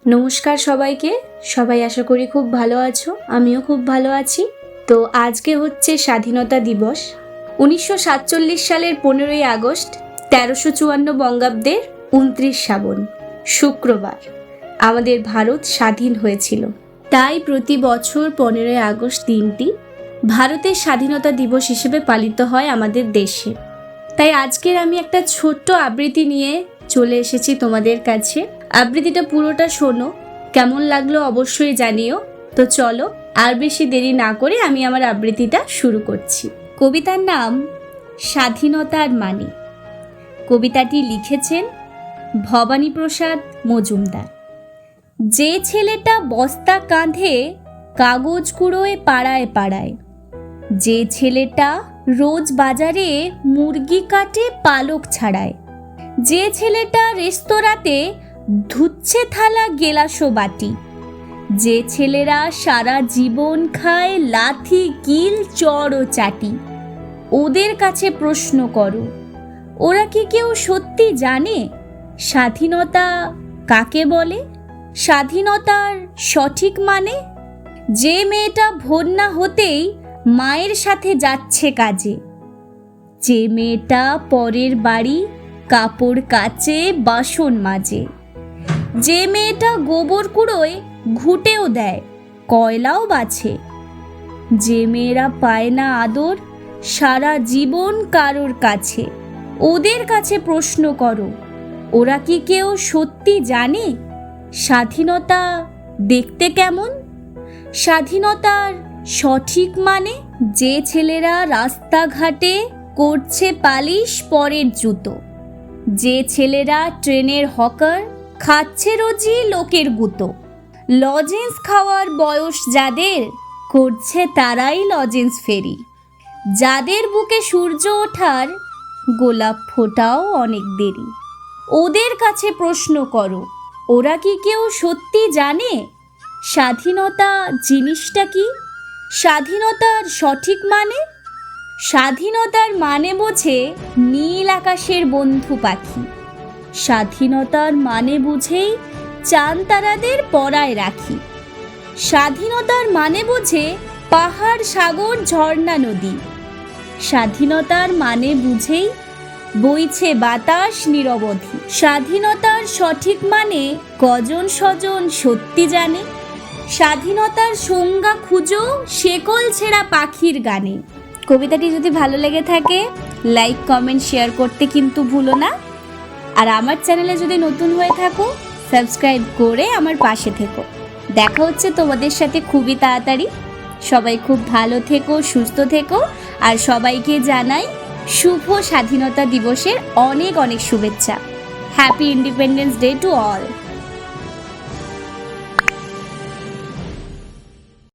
নমস্কার সবাইকে। সবাই আশা করি খুব ভালো আছো, আমিও খুব ভালো আছি। তো আজকে হচ্ছে স্বাধীনতা দিবস। 1947 সালের 15ই আগস্ট 1354 বঙ্গাব্দের 29 শ্রাবণ শুক্রবার আমাদের ভারত স্বাধীন হয়েছিল। তাই প্রতি বছর 15ই আগস্ট দিনটি ভারতের স্বাধীনতা দিবস হিসেবে পালিত হয় আমাদের দেশে। তাই আজকের আমি একটা ছোট্ট আবৃত্তি নিয়ে চলে এসেছি তোমাদের কাছে। আবৃত্তিটা পুরোটা শোনো, কেমন লাগলো অবশ্যই জানিও। তো চলো আর বেশি দেরি না করে আমি আমার আবৃত্তিটা শুরু করছি। কবিতার নাম স্বাধীনতার মানে। কবিতাটি লিখেছেন ভবানীপ্রসাদ মজুমদার। যে ছেলেটা বস্তা কাঁধে কাগজ কুড়োয় পাড়ায় পাড়ায়, যে ছেলেটা রোজ বাজারে মুরগি কাটে পালক ছাড়ায়, যে ছেলেটা রেস্তোরাঁতে ধুচ্ছে থালা গেলাসো বাটি, যে ছেলেরা সারা জীবন খায় লাথি কিল চড় ও চাটি, ওদের কাছে প্রশ্ন করো, ওরা কি কেউ সত্যি জানে স্বাধীনতা কাকে বলে? স্বাধীনতার সঠিক মানে? যে মেয়েটা ভোর না হতেই মায়ের সাথে যাচ্ছে কাজে, যে মেয়েটা পরের বাড়ি কাপড় কাচে বাসন মাজে, যে মেয়েটা গোবর কুড়োয় ঘুঁটেও দেয় কয়লাও বাছে, যে মেয়েরা পায় না আদর সারা জীবন কারোর কাছে, ওদের কাছে প্রশ্ন করো, ওরা কি কেউ সত্যি জানে স্বাধীনতা দেখতে কেমন? স্বাধীনতার সঠিক মানে? যে ছেলেরা রাস্তাঘাটে করছে পালিশ পরের জুতো, যে ছেলেরা ট্রেনের হকার খাচ্ছে রোজই লোকের গুঁতো, লজেন্স খাওয়ার বয়স যাদের করছে তারাই লজেন্স ফেরি, যাদের বুকে সূর্য ওঠার গোলাপ ফোটাও অনেক দেরি, ওদের কাছে প্রশ্ন করো, ওরা কি কেউ সত্যি জানে স্বাধীনতা জিনিসটা কি? স্বাধীনতার সঠিক মানে? স্বাধীনতার মানে বোঝে নীল আকাশের বন্ধু পাখি, স্বাধীনতার মানে বুঝেই চাঁদ তারাদের পরায় রাখি, স্বাধীনতার মানে বোঝে পাহাড় সাগর ঝর্ণা নদী, স্বাধীনতার মানে বুঝেই বইছে বাতাস নিরবধি। স্বাধীনতার সঠিক মানে কজন স্বজন সত্যি জানে? স্বাধীনতার সংজ্ঞা খুঁজো শেকল ছেঁড়া পাখির গানে। কবিতাটি যদি ভালো লেগে থাকে লাইক কমেন্ট শেয়ার করতে কিন্তু ভুলো না। আর আমার চ্যানেলে যদি নতুন হয়ে থাকো সাবস্ক্রাইব করে আমার পাশে থেকো। দেখা হচ্ছে তোমাদের সাথে খুবই তাড়াতাড়ি। সবাই খুব ভালো থেকো, সুস্থ থেকো, আর সবাইকে জানাই শুভ স্বাধীনতা দিবসের অনেক অনেক শুভেচ্ছা। Happy independence day to all.